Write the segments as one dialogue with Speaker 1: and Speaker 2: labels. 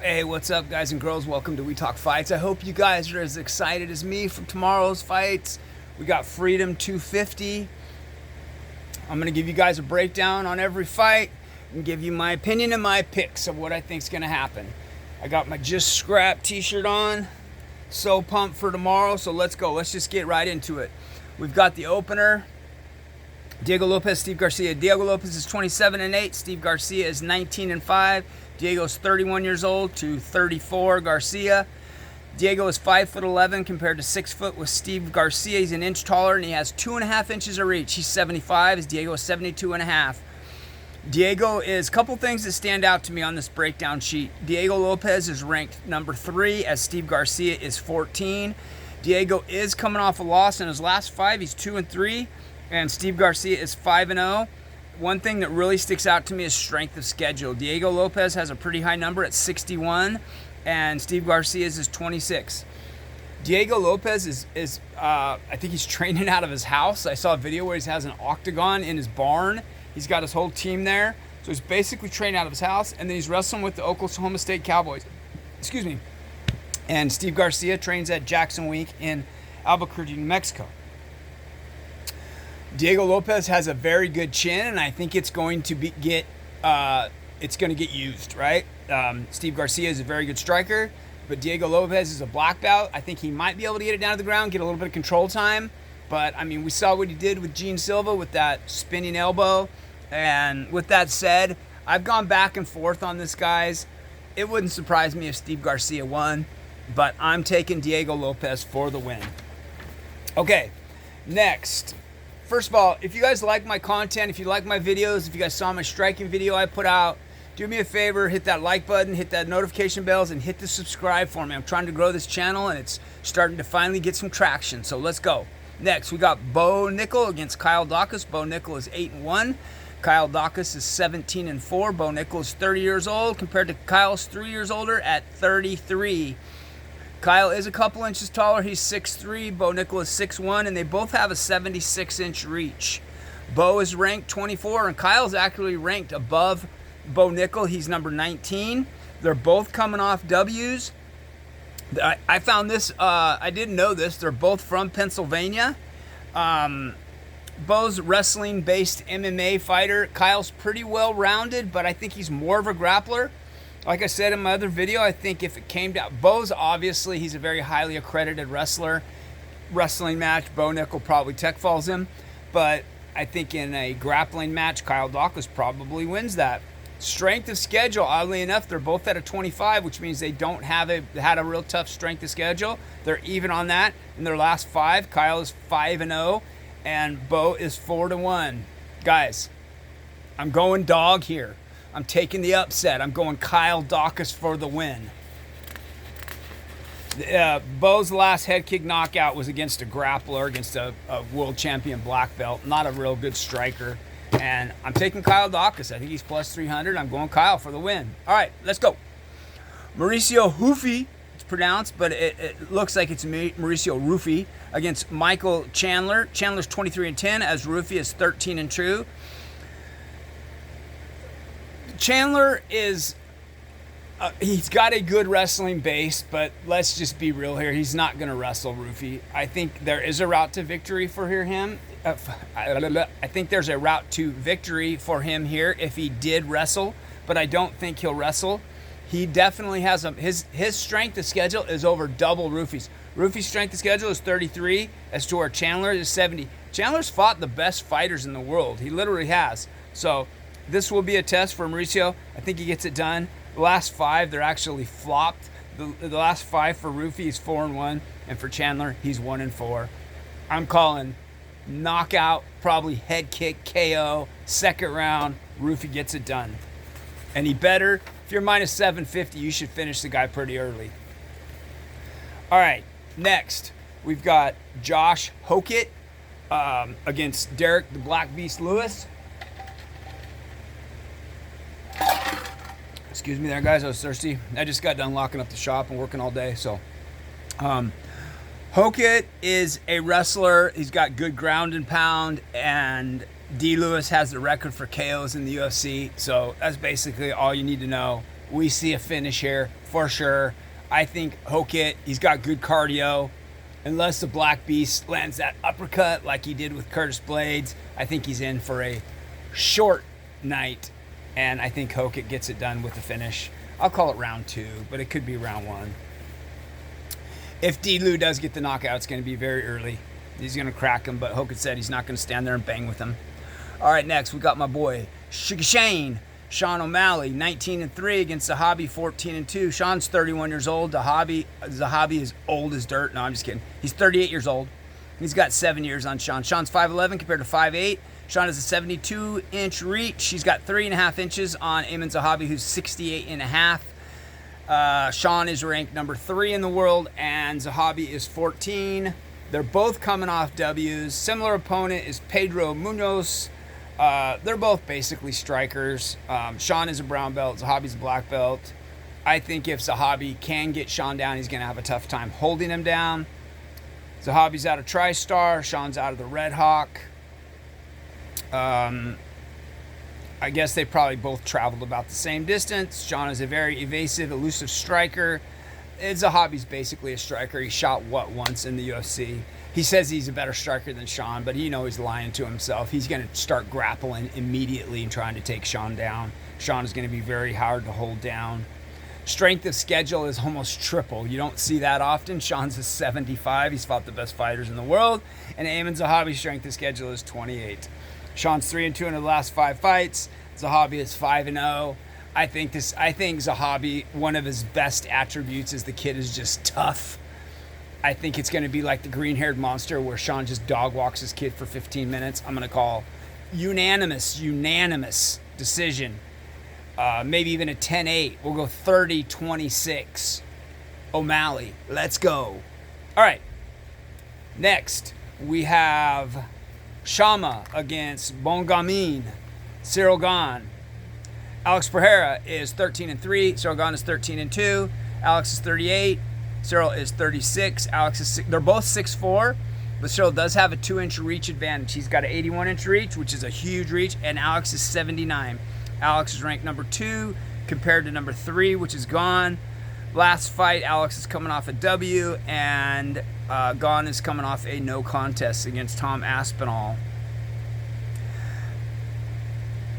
Speaker 1: Hey, what's up, guys and girls? Welcome to We Talk Fights. I hope you guys are as excited as me for tomorrow's fights. We got Freedom 250. I'm going to give you guys a breakdown on every fight and give you my opinion and my picks of what I think is going to happen. I got my Just Scrap t-shirt on. So pumped for tomorrow, so let's go. Let's just get right into it. We've got the opener. Diego Lopes, Steve Garcia. Diego Lopes is 27-8. Steve Garcia is 19-5. Diego's 31 years old to 34. Garcia. Diego is 5'11" compared to 6 foot with Steve Garcia. He's an inch taller and he has 2.5 inches of reach. He's 75. As Diego is 72.5. Diego is a couple things that stand out to me on this breakdown sheet. Diego Lopes is ranked number 3 as Steve Garcia is 14. Diego is coming off a loss in his last 5. He's 2-3. And Steve Garcia is 5-0. One thing that really sticks out to me is strength of schedule. Diego Lopes has a pretty high number at 61, and Steve Garcia's is 26. Diego Lopes is I think he's training out of his house. I saw a video where he has an octagon in his barn. He's got his whole team there. So he's basically training out of his house, and then he's wrestling with the Oklahoma State Cowboys. Excuse me. And Steve Garcia trains at Jackson Wink in Albuquerque, New Mexico. Diego Lopes has a very good chin, and I think it's going to get used, right? Steve Garcia is a very good striker, but Diego Lopes is a black belt. I think he might be able to get it down to the ground, get a little bit of control time. But, I mean, we saw what he did with Gene Silva with that spinning elbow. And with that said, I've gone back and forth on this, guys. It wouldn't surprise me if Steve Garcia won, but I'm taking Diego Lopes for the win. Okay, next. First of all, if you guys like my content, if you like my videos, if you guys saw my striking video I put out, do me a favor, hit that like button, hit that notification bells, and hit the subscribe for me. I'm trying to grow this channel, and it's starting to finally get some traction, so let's go. Next, we got Bo Nickel against Kyle Dacus. Bo Nickel is 8-1. Kyle Dacus is 17-4. Bo Nickel is 30 years old compared to Kyle's 3 years older at 33. Kyle is a couple inches taller. He's 6'3". Bo Nickel is 6'1", and they both have a 76-inch reach. Bo is ranked 24, and Kyle's actually ranked above Bo Nickel. He's number 19. They're both coming off W's. I found this, I didn't know this. They're both from Pennsylvania. Bo's wrestling-based MMA fighter. Kyle's pretty well-rounded, but I think he's more of a grappler. Like I said in my other video, I think if it came down, Bo's obviously, he's a very highly accredited wrestler. Wrestling match, Bo Nickel probably tech falls him. But I think in a grappling match, Kyle Dacus probably wins that. Strength of schedule, oddly enough, they're both at a 25, which means they don't have had a real tough strength of schedule. They're even on that. In their last 5, Kyle is 5-0, and Bo is 4-1. Guys, I'm going dog here. I'm taking the upset. I'm going Kyle Dacus for the win. Bo's last head kick knockout was against a grappler, against a world champion black belt. Not a real good striker. And I'm taking Kyle Dacus. I think he's plus 300. I'm going Kyle for the win. All right, let's go. Mauricio Ruffy, it's pronounced, but it looks like it's Mauricio Ruffy against Michael Chandler. Chandler's 23-10, as Ruffy is 13-2. Chandler is, he's got a good wrestling base, but let's just be real here. He's not going to wrestle Ruffy. I think there is a route to victory for him. I think there's a route to victory for him here if he did wrestle, but I don't think he'll wrestle. He definitely has his strength of schedule is over double Ruffy's. Ruffy's strength of schedule is 33, as to our Chandler is 70. Chandler's fought the best fighters in the world. He literally has. So this will be a test for Mauricio. I think he gets it done. The last 5, they're actually flopped. The last 5 for Ruffy is 4-1, and for Chandler, he's 1-4. I'm calling knockout, probably head kick, KO, second round. Ruffy gets it done. And he better, if you're minus 750, you should finish the guy pretty early. All right, next, we've got Josh Hokett against Derek the Black Beast Lewis. Excuse me there, guys. I was thirsty. I just got done locking up the shop and working all day. So, Hokett is a wrestler. He's got good ground and pound, and D. Lewis has the record for KOs in the UFC. So that's basically all you need to know. we see a finish here for sure. I think Hokit, he's got good cardio. Unless the Black Beast lands that uppercut like he did with Curtis Blades, I think he's in for a short night. And I think Hokit gets it done with the finish. I'll call it round 2, but it could be round 1. If D-Lou does get the knockout, it's going to be very early. He's going to crack him, but Hokit said he's not going to stand there and bang with him. All right, next we got my boy Sugar Shane. Sean Omalley, 19-3 against Zahabi, 14-2. Sean's 31 years old. Zahabi is old as dirt. No, I'm just kidding. He's 38 years old. He's got 7 years on Sean. Sean's 5'11 compared to 5'8. Sean has a 72-inch reach. He's got 3.5 inches on Ayman Zahabi, who's 68.5. Sean is ranked number 3 in the world, and Zahabi is 14. They're both coming off W's. Similar opponent is Pedro Munoz. They're both basically strikers. Sean is a brown belt. Zahabi's a black belt. I think if Zahabi can get Sean down, he's going to have a tough time holding him down. Zahabi's out of TriStar. Sean's out of the Red Hawk. I guess they probably both traveled about the same distance. Sean is a very evasive, elusive striker. Zahabi's basically a striker. He shot, once in the UFC. He says he's a better striker than Sean, but he's lying to himself. He's going to start grappling immediately and trying to take Sean down. Sean is going to be very hard to hold down. Strength of schedule is almost triple. You don't see that often. Sean's a 75. He's fought the best fighters in the world. And Ayman Zahabi's strength of schedule is 28. Sean's 3-2 in the last 5 fights. Zahabi is 5-0. I think Zahabi, one of his best attributes is the kid is just tough. I think it's going to be like the green-haired monster where Sean just dog walks his kid for 15 minutes. I'm going to call unanimous decision. Maybe even a 10-8. We'll go 30-26. Omalley. Let's go. All right. Next, we have Chama against Bongamin. Cyril Gane. Alex Pereira is 13-3. Cyril Gane is 13-2. Alex is 38. Cyril is 36. Alex is they're both 6'4", but Cyril does have a 2-inch reach advantage. He's got an 81-inch reach, which is a huge reach, and Alex is 79. Alex is ranked number 2 compared to number 3, which is Gane. Last fight, Alex is coming off a W, and Gane is coming off a no contest against Tom Aspinall.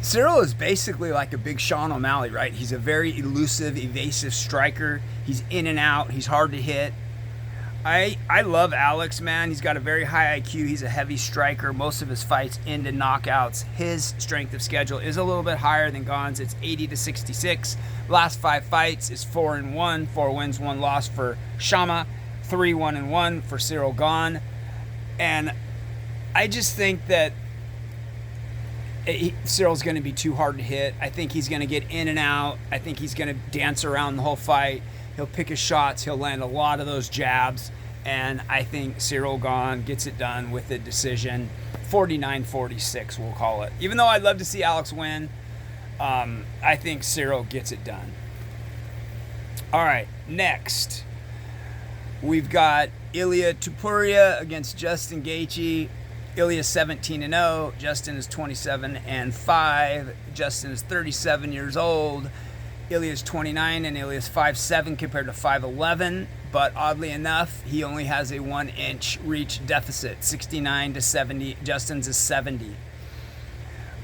Speaker 1: Cyril is basically like a big Sean Omalley, right? He's a very elusive, evasive striker. He's in and out. He's hard to hit. I love Alex, man. He's got a very high IQ. He's a heavy striker. Most of his fights end in knockouts. His strength of schedule is a little bit higher than Gane's. It's 80-66. Last 5 fights is 4-1. 4 wins, 1 loss for Chama. 3-1-1 for Cyril Gane. And I just think that Cyril's going to be too hard to hit. I think he's going to get in and out. I think he's going to dance around the whole fight. He'll pick his shots. He'll land a lot of those jabs. And I think Cyril Gane gets it done with a decision. 49-46, we'll call it. Even though I'd love to see Alex win, I think Cyril gets it done. All right, next. We've got Ilia Topuria against Justin Gaethje. Ilia 17-0. Justin is 27-5. Justin is 37 years old. Ilia's 29 and Ilia's 5'7" compared to 5'11", but oddly enough, he only has a 1-inch reach deficit, 69-70. Justin's is 70.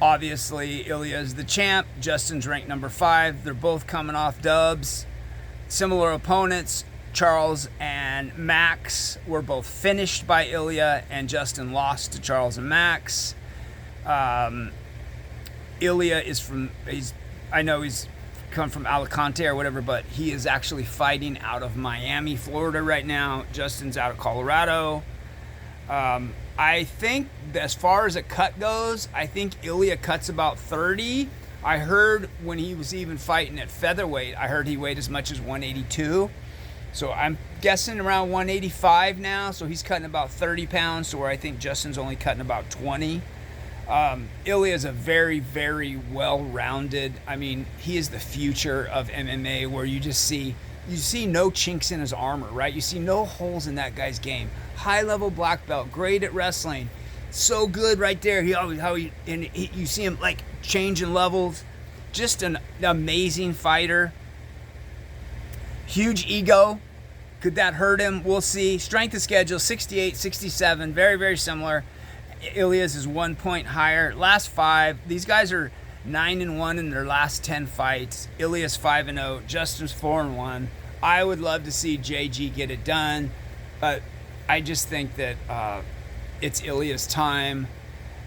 Speaker 1: Obviously, Ilia is the champ. Justin's ranked number 5. They're both coming off dubs. Similar opponents. Charles and Max were both finished by Ilia, and Justin lost to Charles and Max. Ilia is I know he's come from Alicante or whatever, but he is actually fighting out of Miami, Florida right now. Justin's out of Colorado. I think as far as a cut goes, I think Ilia cuts about 30. I heard when he was even fighting at featherweight, I heard he weighed as much as 182. So I'm guessing around 185 now. So he's cutting about 30 pounds to where I think Justin's only cutting about 20. Ilia is a very, very well-rounded. I mean, he is the future of MMA, where you see no chinks in his armor, right? You see no holes in that guy's game. High-level black belt, great at wrestling, so good right there. You see him like changing levels. Just an amazing fighter. Huge ego. Could that hurt him? We'll see. Strength of schedule, 68, 67. Very, very similar. Ilia's is 1 point higher. Last 5. These guys are 9-1 in their last 10 fights. Ilia's 5-0. Justin's 4-1. I would love to see JG get it done, but I just think that it's Ilia's time,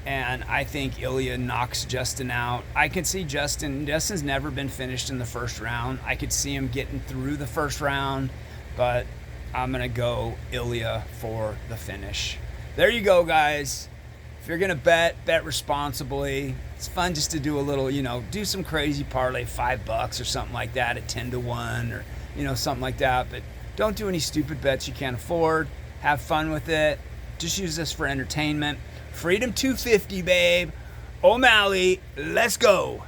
Speaker 1: and I think Ilia knocks Justin out. I could see Justin's never been finished in the first round. I could see him getting through the first round, but I'm going to go Ilia for the finish. There you go, guys. If you're going to bet responsibly. It's fun just to do a little, do some crazy parlay, $5 or something like that at 10-1 or, something like that. But don't do any stupid bets you can't afford. Have fun with it. Just use this for entertainment. Freedom 250, babe. Omalley, let's go.